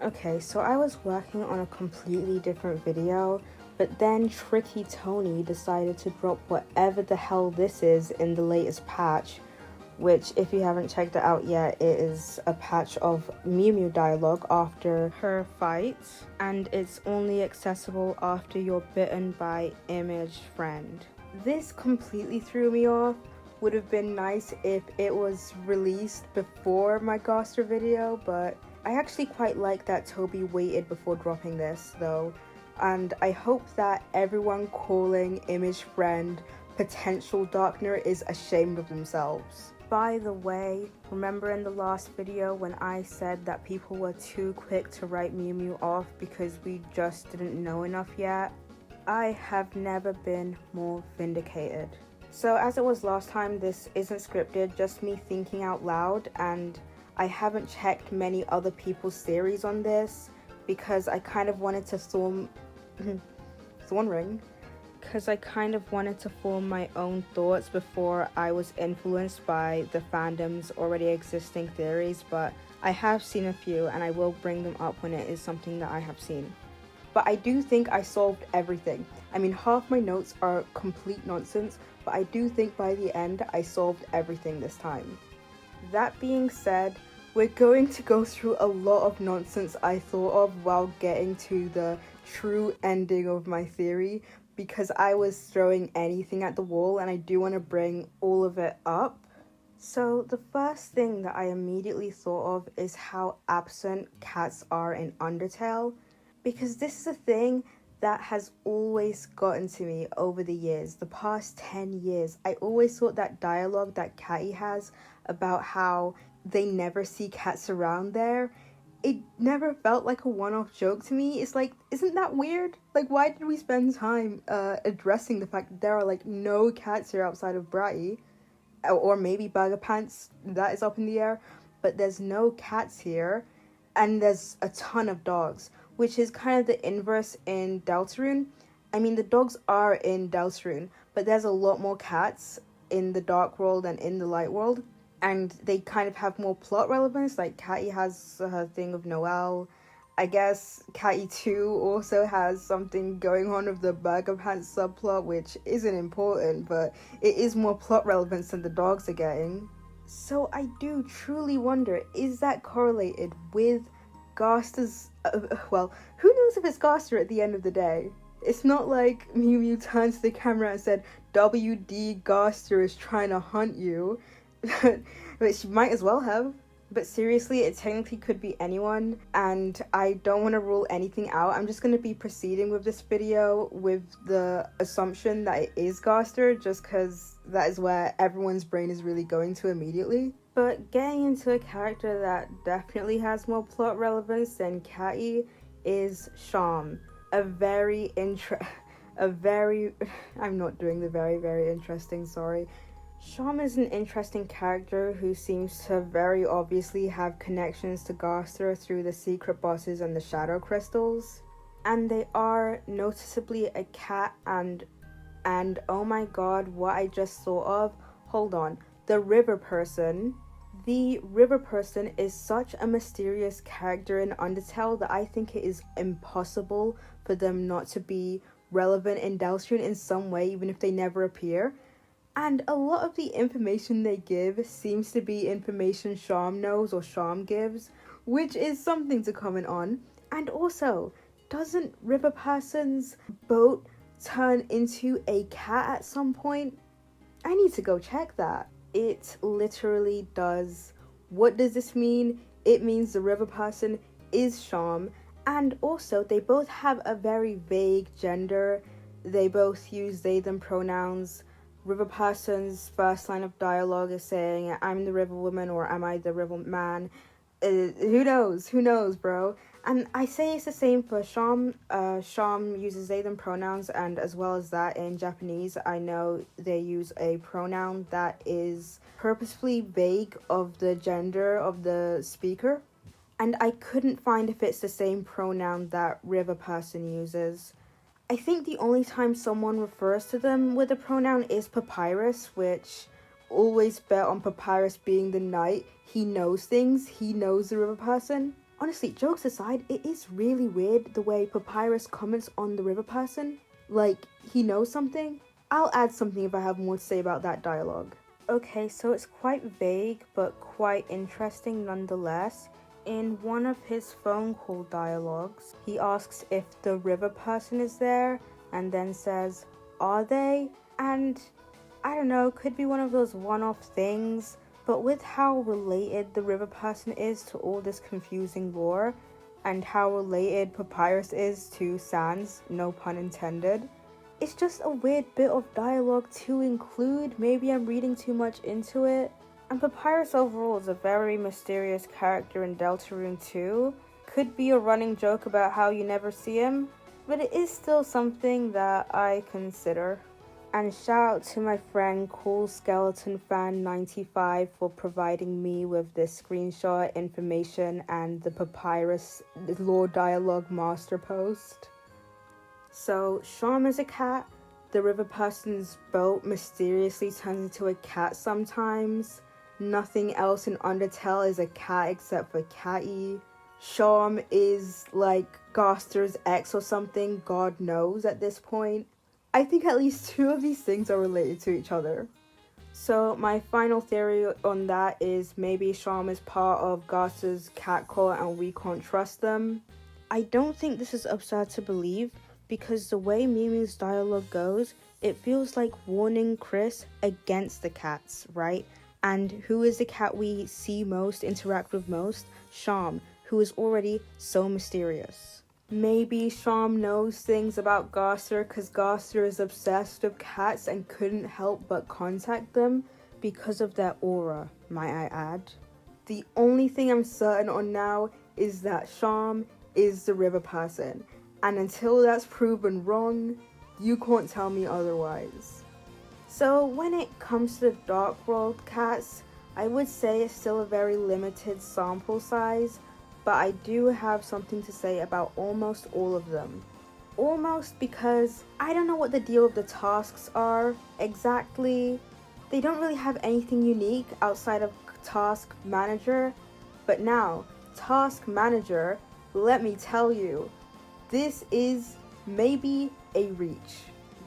Okay, so I was working on a completely different video, but then Tricky Tony decided to drop whatever the hell this is in the latest patch, which, if you haven't checked it out yet, it is a patch of Mew Mew dialogue after her fight, and it's only accessible after you're bitten by Image Friend. This completely threw me off. Would have been nice if it was released before my Gaster video, but I actually quite like that Toby waited before dropping this though, and I hope that everyone calling Image Friend Potential Darkner is ashamed of themselves. By the way, remember in the last video when I said that people were too quick to write Mew Mew off because we just didn't know enough yet? I have never been more vindicated. So as it was last time, this isn't scripted, just me thinking out loud, and I haven't checked many other people's theories on this because I kind of wanted to form my own thoughts before I was influenced by the fandom's already existing theories, but I have seen a few and I will bring them up when it is something that I have seen. But I do think I solved everything. I mean, half my notes are complete nonsense, but I do think by the end I solved everything this time. That being said, we're going to go through a lot of nonsense I thought of while getting to the true ending of my theory, because I was throwing anything at the wall and I do want to bring all of it up. So the first thing that I immediately thought of is how absent cats are in Undertale, because this is a thing that has always gotten to me over the years, the past 10 years. I always thought that dialogue that Catty has about how they never see cats around there, it never felt like a one-off joke to me. It's like, isn't that weird? Like, why did we spend time addressing the fact that there are like no cats here outside of Bratty? Or maybe Bag of Pants, that is up in the air, but there's no cats here, and there's a ton of dogs, which is kind of the inverse in Deltarune. I mean, the dogs are in Deltarune, but there's a lot more cats in the Dark World and in the Light World, and they kind of have more plot relevance. Like, Catty has her thing of Noelle. I guess Catty 2 also has something going on with the Bag of Pants subplot, which isn't important, but it is more plot relevance than the dogs are getting. So I do truly wonder, is that correlated with Gaster's, well, who knows if it's Gaster at the end of the day? It's not like Mew Mew turned to the camera and said, WD Gaster is trying to hunt you, but she might as well have. But seriously, it technically could be anyone, and I don't want to rule anything out. I'm just going to be proceeding with this video with the assumption that it is Gaster, just because that is where everyone's brain is really going to immediately. But getting into a character that definitely has more plot relevance than Catty is Sharm. I'm not doing the very interesting, sorry. Sharm is an interesting character who seems to very obviously have connections to Gaster through the secret bosses and the shadow crystals. And they are noticeably a cat and oh my god, what I just thought of, hold on, the river person. The river person is such a mysterious character in Undertale that I think it is impossible for them not to be relevant in Deltarune in some way, even if they never appear. And a lot of the information they give seems to be information Sharm knows or Sharm gives, which is something to comment on. And also, doesn't River Person's boat turn into a cat at some point? I need to go check that. It literally does. What does this mean? It means the River Person is Sharm, and also they both have a very vague gender. They both use they them pronouns. River Person's first line of dialogue is saying, I'm the river woman, or am I the river man? Who knows, bro? And I say it's the same for Sharm. Sharm uses they them pronouns, and as well as that in Japanese, I know they use a pronoun that is purposefully vague of the gender of the speaker. And I couldn't find if it's the same pronoun that River Person uses. I think the only time someone refers to them with a pronoun is Papyrus, which always bet on Papyrus being the knight. He knows things, he knows the River Person. Honestly, jokes aside, it is really weird the way Papyrus comments on the river person. Like, he knows something. I'll add something if I have more to say about that dialogue. Okay, so it's quite vague, but quite interesting nonetheless. In one of his phone call dialogues, he asks if the river person is there, and then says, "Are they?" And I don't know, could be one of those one-off things, but with how related the river person is to all this confusing lore, and how related Papyrus is to Sans, no pun intended, it's just a weird bit of dialogue to include. Maybe I'm reading too much into it. And Papyrus overall is a very mysterious character in Deltarune too. Could be a running joke about how you never see him, but it is still something that I consider. And shout out to my friend Cool Skeleton Fan 95 for providing me with this screenshot information and the Papyrus lore dialogue master post. So, Sharm is a cat. The river person's boat mysteriously turns into a cat sometimes. Nothing else in Undertale is a cat except for Catty. Sharm is like Gaster's ex or something, God knows at this point. I think at least two of these things are related to each other. So my final theory on that is maybe Sharm is part of Gaster's cat cult and we can't trust them. I don't think this is absurd to believe, because the way Mimi's dialogue goes, it feels like warning Chris against the cats, right? And who is the cat we see most, interact with most? Sharm, who is already so mysterious. Maybe Sharm knows things about Gaster because Gaster is obsessed with cats and couldn't help but contact them because of their aura, might I add. The only thing I'm certain on now is that Sharm is the river person. And until that's proven wrong, you can't tell me otherwise. So when it comes to the Dark World cats, I would say it's still a very limited sample size, but I do have something to say about almost all of them. Almost because I don't know what the deal of the tasks are exactly. They don't really have anything unique outside of Task Manager, but now, Task Manager, let me tell you, this is maybe a reach,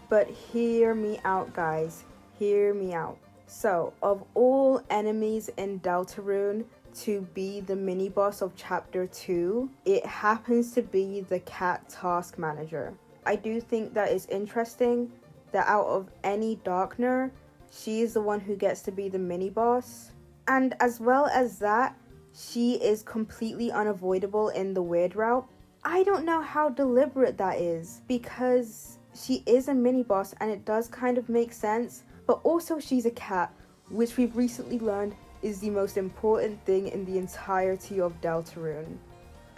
but hear me out, guys. Hear me out. So, of all enemies in Deltarune to be the mini-boss of Chapter 2, it happens to be the Cat Task Manager. I do think that is interesting that out of any Darkner, she is the one who gets to be the mini-boss. And as well as that, she is completely unavoidable in the weird route. I don't know how deliberate that is, because she is a mini-boss and it does kind of make sense, but also she's a cat, which we've recently learned is the most important thing in the entirety of Deltarune.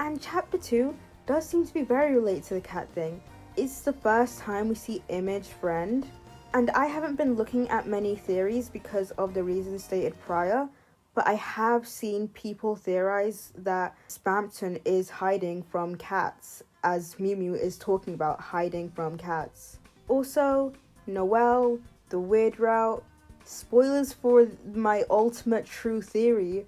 And Chapter 2 does seem to be very related to the cat thing. It's the first time we see Image Friend, and I haven't been looking at many theories because of the reasons stated prior, but I have seen people theorize that Spampton is hiding from cats, as Mew Mew is talking about hiding from cats. Also, Noelle, the weird route, spoilers for my ultimate true theory,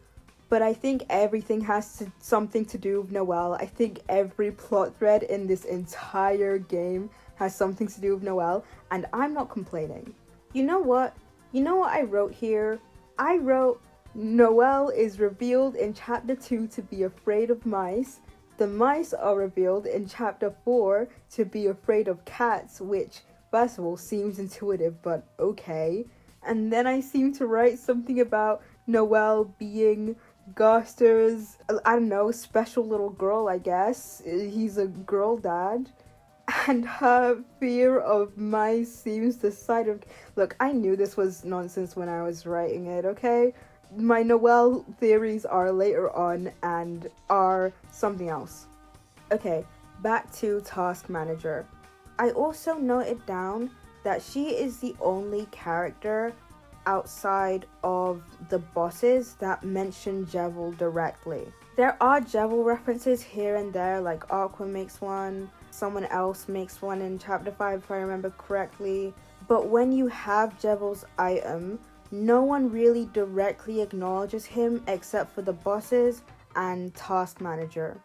but I think everything has something to do with Noelle. I think every plot thread in this entire game has something to do with Noelle, and I'm not complaining. You know what? You know what I wrote here? I wrote, Noelle is revealed in Chapter 2 to be afraid of mice. The mice are revealed in Chapter 4 to be afraid of cats, which, first of all, seems intuitive, but okay. And then I seem to write something about Noelle being Gaster's, I don't know, special little girl, I guess. He's a girl dad. And her fear of mice seems the side of... Look, I knew this was nonsense when I was writing it, okay? My Noelle theories are later on and are something else. Okay, back to Task Manager. I also noted down that she is the only character outside of the bosses that mention Jevil directly. There are Jevil references here and there, like Aqua makes one, someone else makes one in Chapter 5 if I remember correctly, but when you have Jevil's item, no one really directly acknowledges him except for the bosses, and Task Manager.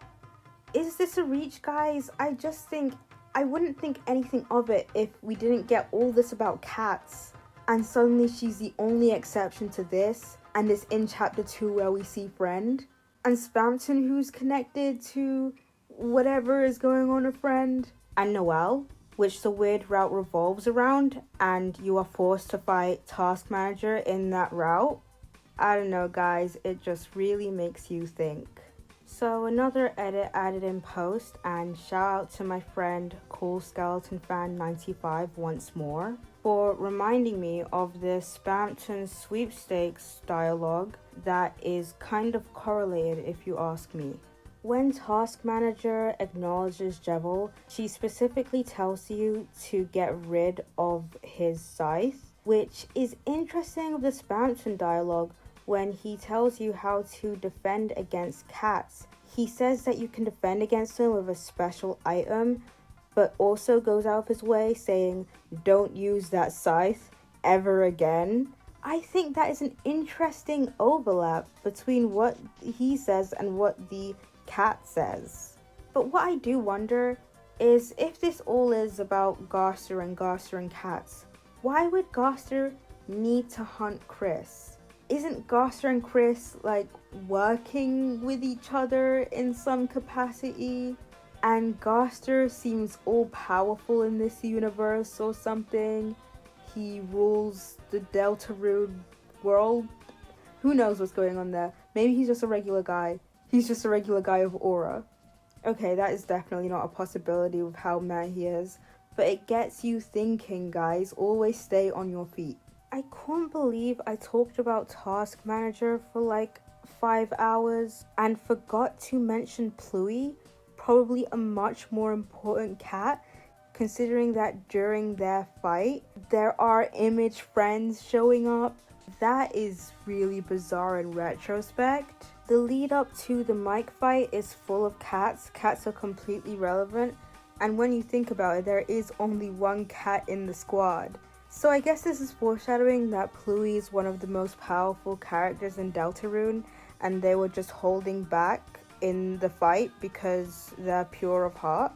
Is this a reach, guys? I wouldn't think anything of it if we didn't get all this about cats. And suddenly she's the only exception to this, and it's in chapter 2 where we see Friend. And Spamton, who's connected to whatever is going on with Friend. And Noelle, which the weird route revolves around, and you are forced to fight Task Manager in that route. I don't know, guys, it just really makes you think. So another edit added in post, and shout out to my friend Cool Skeleton Fan 95 once more for reminding me of this Spamton sweepstakes dialogue that is kind of correlated, if you ask me. When Task Manager acknowledges Jevil, she specifically tells you to get rid of his scythe, which is interesting of the Spamton dialogue when he tells you how to defend against cats. He says that you can defend against them with a special item, but also goes out of his way saying, don't use that scythe ever again. I think that is an interesting overlap between what he says and what the cat says. But what I do wonder is if this all is about Gaster and cats, why would Gaster need to hunt Chris? Isn't Gaster and Chris like working with each other in some capacity? And Gaster seems all powerful in this universe or something. He rules the Deltarune world. Who knows what's going on there? Maybe he's just a regular guy. He's just a regular guy of aura. Okay, that is definitely not a possibility with how mad he is. But it gets you thinking, guys. Always stay on your feet. I can't believe I talked about Task Manager for like 5 hours and forgot to mention Pluie, probably a much more important cat, considering that during their fight, there are image friends showing up. That is really bizarre in retrospect. The lead up to the mic fight is full of cats. Cats are completely relevant, and when you think about it, there is only one cat in the squad. So I guess this is foreshadowing that Pluie is one of the most powerful characters in Deltarune, and they were just holding back in the fight because they're pure of heart.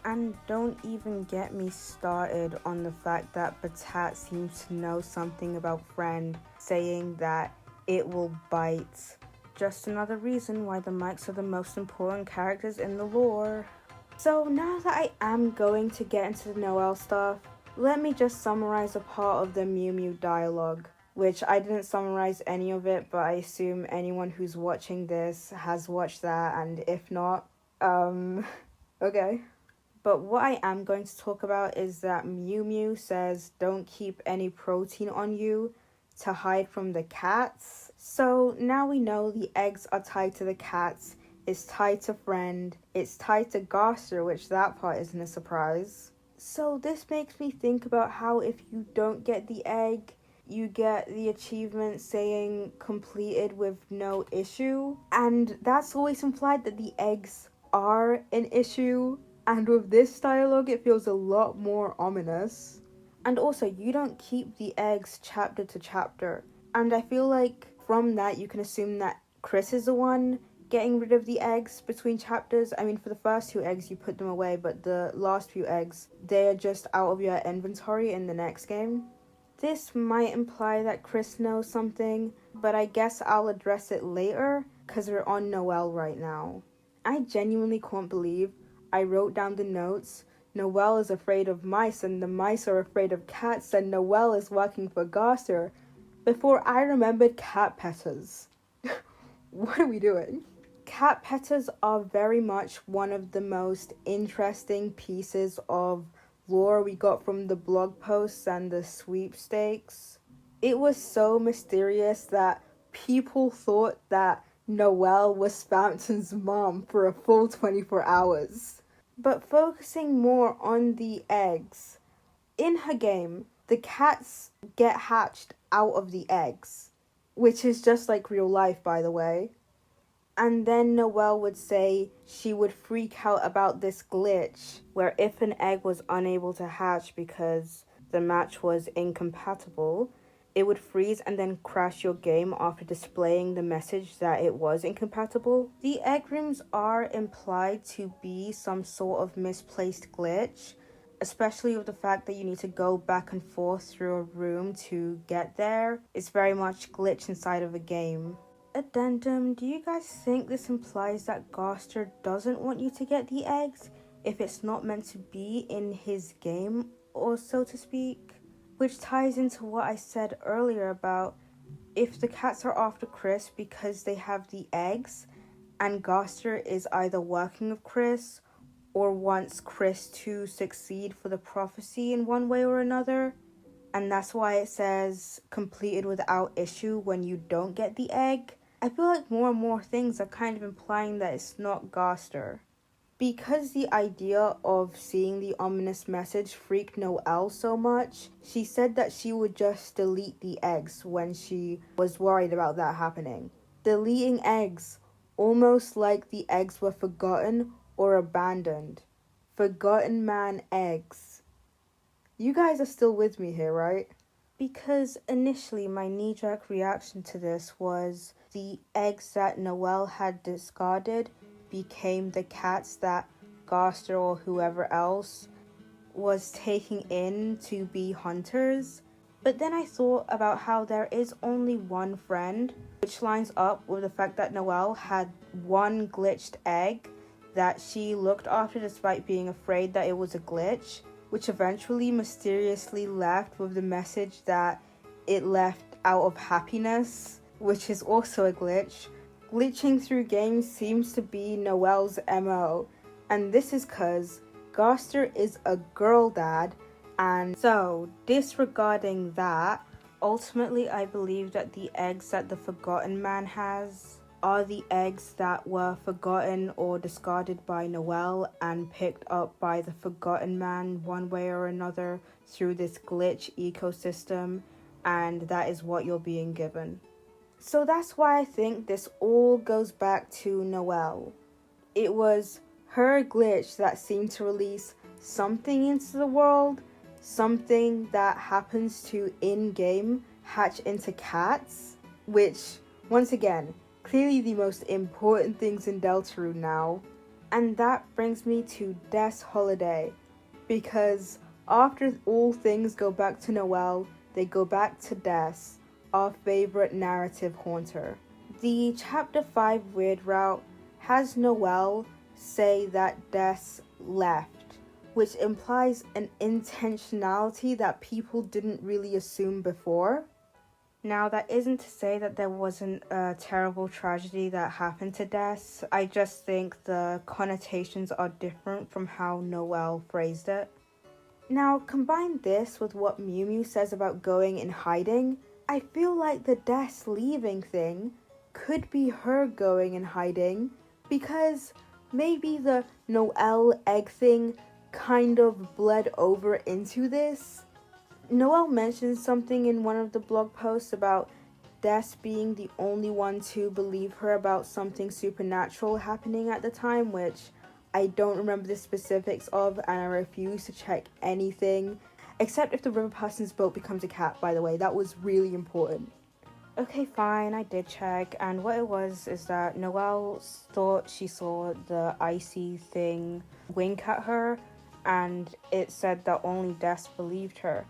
And don't even get me started on the fact that Batat seems to know something about Friend, saying that it will bite. Just another reason why the mics are the most important characters in the lore. So now that I am going to get into the Noelle stuff, let me just summarize a part of the Mew Mew dialogue, which I didn't summarize any of it, but I assume anyone who's watching this has watched that, and if not, okay. But what I am going to talk about is that Mew Mew says don't keep any protein on you to hide from the cats. So now we know the eggs are tied to the cats, it's tied to Friend, it's tied to Gaster, which that part isn't a surprise. So this makes me think about how if you don't get the egg, you get the achievement saying completed with no issue. And that's always implied that the eggs are an issue. And with this dialogue, it feels a lot more ominous. And also, you don't keep the eggs chapter to chapter. And I feel like from that, you can assume that Chris is the one getting rid of the eggs between chapters. I mean, for the first 2 eggs, you put them away, but the last few eggs, they're just out of your inventory in the next game. This might imply that Chris knows something, but I guess I'll address it later, because we're on Noelle right now. I genuinely can't believe I wrote down the notes. Noelle is afraid of mice, and the mice are afraid of cats, and Noelle is working for Gaster, before I remembered cat petters. What are we doing? Cat petters are very much one of the most interesting pieces of lore we got from the blog posts and the sweepstakes. It was so mysterious that people thought that Noelle was Spamton's mom for a full 24 hours. But focusing more on the eggs, in her game, the cats get hatched out of the eggs, which is just like real life, by the way. And then Noelle would say she would freak out about this glitch where if an egg was unable to hatch because the match was incompatible, it would freeze and then crash your game after displaying the message that it was incompatible. The egg rooms are implied to be some sort of misplaced glitch, especially with the fact that you need to go back and forth through a room to get there. It's very much glitch inside of a game. Addendum, do you guys think this implies that Gaster doesn't want you to get the eggs if it's not meant to be in his game, or so to speak? Which ties into what I said earlier about if the cats are after Chris because they have the eggs, and Gaster is either working with Chris or wants Chris to succeed for the prophecy in one way or another. And that's why it says completed without issue when you don't get the egg. I feel like more and more things are kind of implying that it's not Gaster. Because the idea of seeing the ominous message freaked Noelle so much, she said that she would just delete the eggs when she was worried about that happening. Deleting eggs, almost like the eggs were forgotten or abandoned. Forgotten man eggs. You guys are still with me here, right? Because initially my knee-jerk reaction to this was the eggs that Noelle had discarded became the cats that Gaster or whoever else was taking in to be hunters. But then I thought about how there is only one friend, which lines up with the fact that Noelle had one glitched egg that she looked after despite being afraid that it was a glitch, which eventually mysteriously left with the message that it left out of happiness, which is also a glitch. Glitching through games seems to be Noelle's MO, and this is cause Gaster is a girl dad, and so disregarding that, ultimately I believe that the eggs that the Forgotten Man has are the eggs that were forgotten or discarded by Noelle and picked up by the Forgotten Man one way or another through this glitch ecosystem, and that is what you're being given. So that's why I think this all goes back to Noelle. It was her glitch that seemed to release something into the world, something that happens to in-game hatch into cats, which, once again, clearly the most important things in Deltarune now. And that brings me to Death's Holiday, because after all things go back to Noelle, they go back to Death, our favorite narrative haunter. The Chapter 5 Weird Route has Noelle say that Death left, which implies an intentionality that people didn't really assume before. Now, that isn't to say that there wasn't a terrible tragedy that happened to Death. I just think the connotations are different from how Noelle phrased it. Now, combine this with what Mew Mew says about going in hiding. I feel like the Death leaving thing could be her going in hiding, because maybe the Noelle egg thing kind of bled over into this. Noelle mentioned something in one of the blog posts about Death being the only one to believe her about something supernatural happening at the time, which I don't remember the specifics of, and I refuse to check anything, except if the river person's boat becomes a cat, by the way. That was really important. Okay, fine, I did check, and what it was is that Noelle thought she saw the icy thing wink at her, and it said that only Death believed her.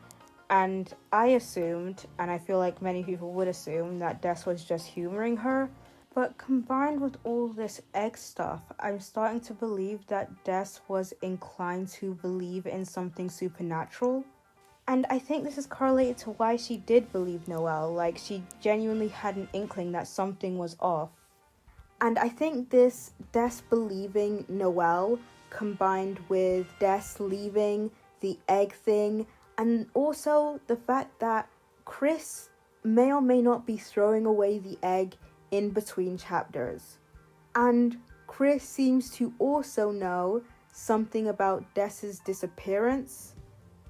And I assumed, and I feel like many people would assume, that Death was just humoring her. But combined with all this egg stuff, I'm starting to believe that Death was inclined to believe in something supernatural. And I think this is correlated to why she did believe Noelle, like she genuinely had an inkling that something was off. And I think this Death believing Noelle combined with Death leaving the egg thing, and also the fact that Chris may or may not be throwing away the egg in between chapters. And Chris seems to also know something about Death's disappearance.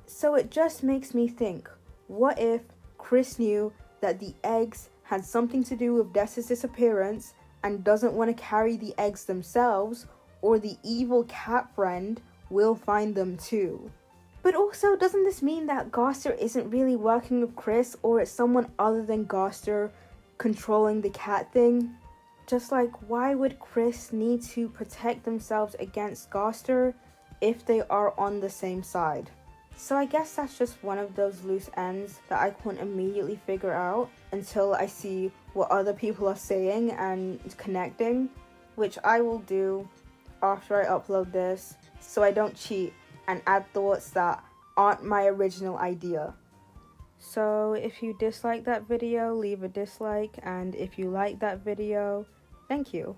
So it just makes me think, what if Chris knew that the eggs had something to do with Death's disappearance and doesn't want to carry the eggs themselves, or the evil cat friend will find them too? But also, doesn't this mean that Gaster isn't really working with Chris, or it's someone other than Gaster controlling the cat thing? Just like, why would Chris need to protect themselves against Gaster if they are on the same side? So I guess that's just one of those loose ends that I couldn't immediately figure out until I see what other people are saying and connecting, which I will do after I upload this so I don't cheat and add thoughts that aren't my original idea. So if you dislike that video, leave a dislike, and if you like that video, thank you.